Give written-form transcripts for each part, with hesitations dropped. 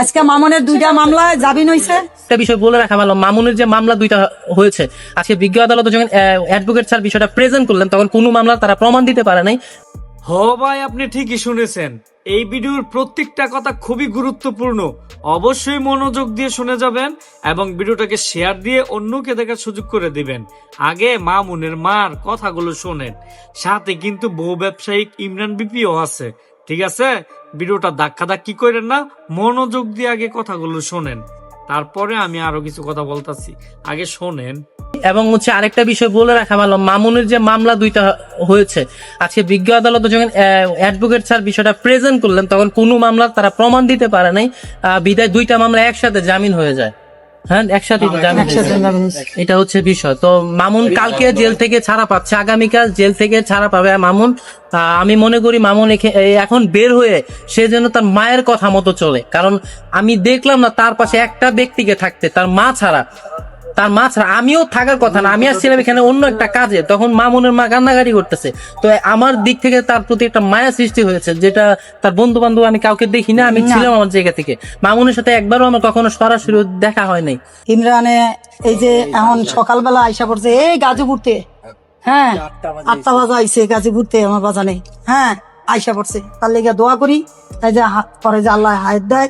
আজকে মামুনের দুইটা মামলায় জামিন হয়েছে। একটা বিষয় বলে রাখা ভালো, মামুনের যে মামলা দুইটা হয়েছে আজকে বিজ্ঞ আদালতে যখন অ্যাডভোকেট স্যার বিষয়টা প্রেজেন্ট করলেন তখন কোনো মামলা তারা প্রমাণ দিতে পারে নাই। ভাই আপনি ঠিকই শুনেছেন, এই ভিডিওর প্রত্যেকটা কথা খুবই গুরুত্বপূর্ণ, অবশ্যই মনোযোগ দিয়ে শুনে যাবেন এবং ভিডিওটাকে শেয়ার দিয়ে অন্যকে দেখার সুযোগ করে দিবেন। আগে মামুনের মার কথাগুলো শোনেন, সাথে কিন্তু বহু ব্যবসায়িক ইমরান বিপিও আছে, ঠিক আছে? ভিডিওটা ধাক্কি করেন না, মনোযোগ দিয়ে আগে কথাগুলো শোনেন, তারপরে আমি আরো কিছু কথা বলতাছি, আগে শোনেন। এবং আরেকটা বিষয় বলে রাখা ভালো, মামুনের যে মামলা দুইটা হয়েছে আজকে বিজ্ঞ আদালতে যখন অ্যাডভোকেট স্যার বিষয়টা প্রেজেন্ট করলেন তখন কোনো মামলা তারা প্রমাণ দিতে পারে নাই, বিদায় দুইটা মামলা একসাথে জামিন হয়ে যায়। হ্যাঁ, একসাথে জামিন। এটা হচ্ছে বিষয়। তো মামুন কালকে জেল থেকে ছাড়া পাচ্ছে, আগামীকাল জেল থেকে ছাড়া পাবে মামুন। আমি মনে করি মামুন এখন বের হয়ে সে যেন তার মায়ের কথা মতো চলে, কারণ আমি দেখলাম না তার পাশে একটা ব্যক্তিকে থাকতে, তার মা ছাড়া। আমিও থাকার কথা না, আমি আসছিলাম এখানে অন্য একটা কাজে, তখন মামুনের মা কান্নাকাটি করতেছে। তো আমার দিক থেকে তার প্রতি একটা মায়া সৃষ্টি হয়েছে, যেটা তার বন্ধু বান্ধব আমি কাউকে দেখি না, আমি ছিলাম আমার জায়গা থেকে। মামুনের সাথে একবারও আমার কখনো সরাসরি দেখা হয় নাই। ইমরানে এই যে এখন সকালবেলা আইসা পড়ছে এই গাজীপুরতে, হ্যাঁ 8টা বাজে আইসে গাজীপুরতে আমার বাজানে, হ্যাঁ আইসা পড়ছে। তার লেগে দোয়া করি এই যে পরে যে আল্লাহ হায়াত দেয়,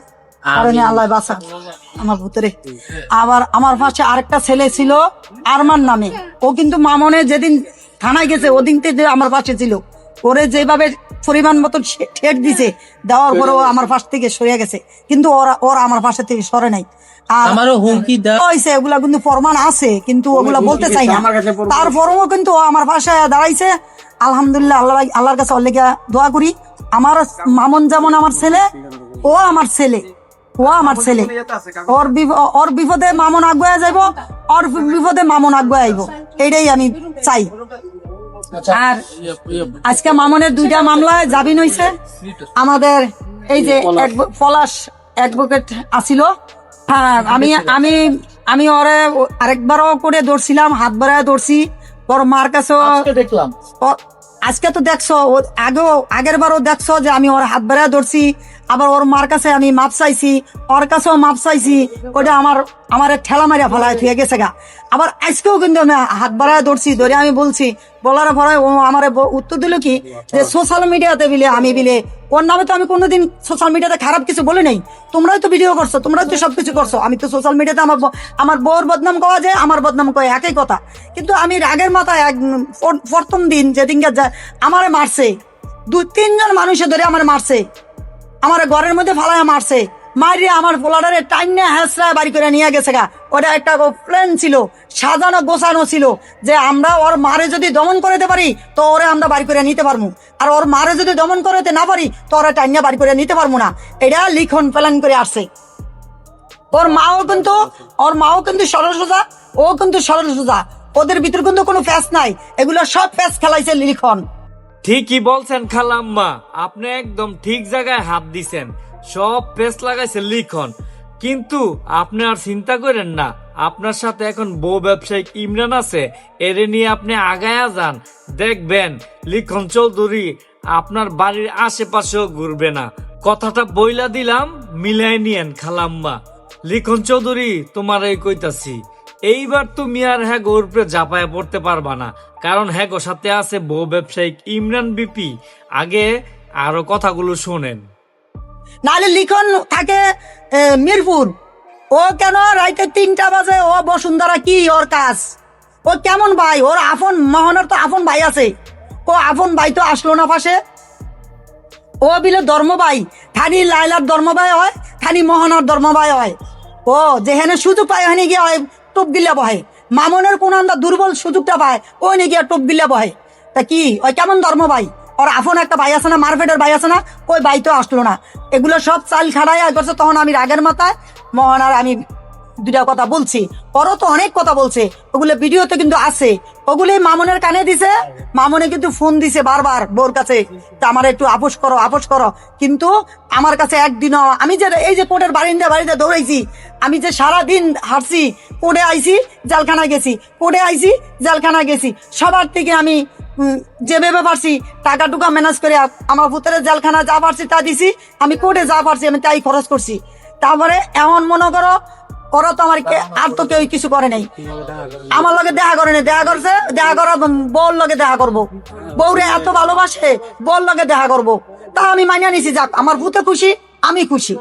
আল্লাহ বাঁচা আমার ভূতরে। আবার আমার পাশে আরেকটা ছেলে ছিল আরমান নামে, ও কিন্তু মামনে যেদিন থানায় গেছে ওদিন থেকে আমার পাশে ছিল, ওরে যেভাবে পরিমাণ মতো ঠেট দিছে, দেওয়ার পরে ও আমার পাশ থেকে সরে গেছে, কিন্তু ওরা আমার পাশে থেকে সরে নাই। আমারও হুমকি হয়েছে, ওগুলা কিন্তু প্রমাণ আছে, কিন্তু ওগুলা বলতে চাই না। তারপরেও কিন্তু ও আমার পাশে দাঁড়াইছে, আলহামদুলিল্লাহ। আল্লাহর কাছে ওর লেগে দোয়া করি। আমার মামুন যেমন আমার ছেলে, ও আমার ছেলে, ওর বিপদে মামুন আগুয়া যাইব, ওর বিপদে মামুন আগুয়া আইব, এইটাই আমি চাই। আর আজকে মামুনের দুইটা মামলায় জামিন হয়েছে। আমাদের এই যে পলাশ অ্যাডভোকেট আসিল, হ্যাঁ আমি আমি আমি ওরে আরেকবারও করে ধরছিলাম, হাত বাড়ায় ধরছি। ওর মার কাছেও দেখলাম, আজকে তো দেখছো, আগের বারও দেখছো যে আমি ওর হাত বাড়ায় ধরছি। আবার ওর মার কাছে আমি মাপ চাইছি, ওর কাছেও মাপ চাইছি, ওটা আমার ঠেলা মারিয়া ফেলায় থুয়ে গেছে গা। আবার আজকেও কিন্তু আমি হাত বাড়ায় ধরছি, ধরে আমি বলছি, বলার পরে ও আমার উত্তর দিল কি যে সোশ্যাল মিডিয়াতে আমি ওর নামে তো আমি কোনোদিন সোশ্যাল মিডিয়াতে খারাপ কিছু বলি নাই, তোমরাই তো ভিডিও করছো, তোমরাই তো সবকিছু করছো। আমি তো সোশ্যাল মিডিয়াতে আমার বউর বদনাম কওয়া যায়, আমার বদনাম কয় একই কথা। কিন্তু আমি রাগের মাথায় প্রথম দিন যেদিনকে আমারে মারছে, 2-3 জন মানুষে ধরে আমার মারছে, আমার ঘরের মধ্যে ফালায় মারছে, মারিয়ে আমার পোলাডারে টাইনে হ্যাঁসরায় বাড়ি করে নিয়ে গেছে গা। ওটা একটা প্ল্যান ছিল, সাজানো গোছানো ছিল, যে আমরা ওর মারে যদি দমন করতে পারি তো ওরে আমরা বাড়ি করে নিতে পারবো, আর ওর মারে যদি দমন করতে না পারি তো ওরা টাইনে বাড়ি করে নিতে পারবো না। এটা লিখন প্ল্যান করে আসছে। ওর মাও কিন্তু সরল সোজা, ও কিন্তু সরল সোজা, ওদের ভিতর কিন্তু কোনো ফ্যাস নাই, এগুলো সব ফ্যাস খেলাইছে লিখন। ঠিকই বলছেন খালাম্মা, আপনি একদম ঠিক জায়গায় হাত দিছেন, সব পেস লাগাইছে লিখন। কিন্তু আপনি আর চিন্তা করেন না, আপনার সাথে এখন বউ ব্যবসায়িক ইমরান আছে, এরে নিয়ে আপনি আগায়া যান, দেখবেন লিখন চৌধুরী আপনার বাড়ির আশেপাশেও ঘুরবে না। কথাটা বইলা দিলাম, মিলাই নিয়েন খালাম্মা। লিখন চৌধুরী তোমার এই কইতাছি, এইবার তুমি আর হ্যাঁ গোর উপরে ঝাঁপায় পড়তে পারবা না, কারণ হ্যাঁ গো সাথে আছে বউ ব্যবসায়িক ইমরান বিপি। আগে আরো কথাগুলো শোনেন। নাহলে লিখন থাকে মিরপুর, ও কেন রাইতে 3টা বাজে ও বসুন্ধরা, কি ওর কাজ? ও কেমন ভাই? ওর আপন মোহনের তো আপন ভাই আছে, ও আপন ভাই তো আসলো না পাশে। ও বিলে ধর্ম ভাই, খানি লাইলার ধর্ম ভাই হয়, খানি মোহনার ধর্ম ভাই হয়। ও যেখানে সুযোগ পায় ওখানে গিয়ে হয় টোপ গিলা বহে। মামনের কোন আমরা দুর্বল সুযোগটা পায় ওই নিয়ে গিয়ে টোপ গিলা বহে। তা কি ওই কেমন ধর্ম ভাই? ওর আপন একটা ভাই আছে না, মারপেটের ভাই আছে না, ওই ভাই তো আসলো না। এগুলো সব চাল খাড়াই করছে। তখন আমি রাগের মাথায় মোহনার আমি 2টা কথা বলছি, ওরও তো অনেক কথা বলছে, ওগুলো ভিডিওতে কিন্তু আছে, ওগুলোই মামনের কানে দিছে। মামনে কিন্তু ফোন দিছে বারবার বোর কাছে, আমার একটু আপোষ করো। কিন্তু আমার কাছে একদিনও, আমি যে এই যে কোর্টের বাড়িতে দৌড়াইছি, আমি যে সারাদিন হাঁটছি, কোর্টে আইছি জেলখানায় গেছি, সবার থেকে আমি যেভাবে পারছি টাকা টুকা ম্যানেজ করে আমার পুত্রের জেলখানা যা পারছি তা দিছি, আমি কোর্টে যা পারছি আমি তাই খরচ করছি। তারপরে এমন মনে করো ওরা তো আমার আর তো কেউ কিছু করে নাই, আমার লগে দেখা করে নাই, দেখা করছে দেখা করা বউর লগে দেখা করবো, বউরে এত ভালোবাসে বউর লগে দেখা করবো, তা আমি মানিয়ে নিছি, যাক আমার ভূতে খুশি আমি খুশি।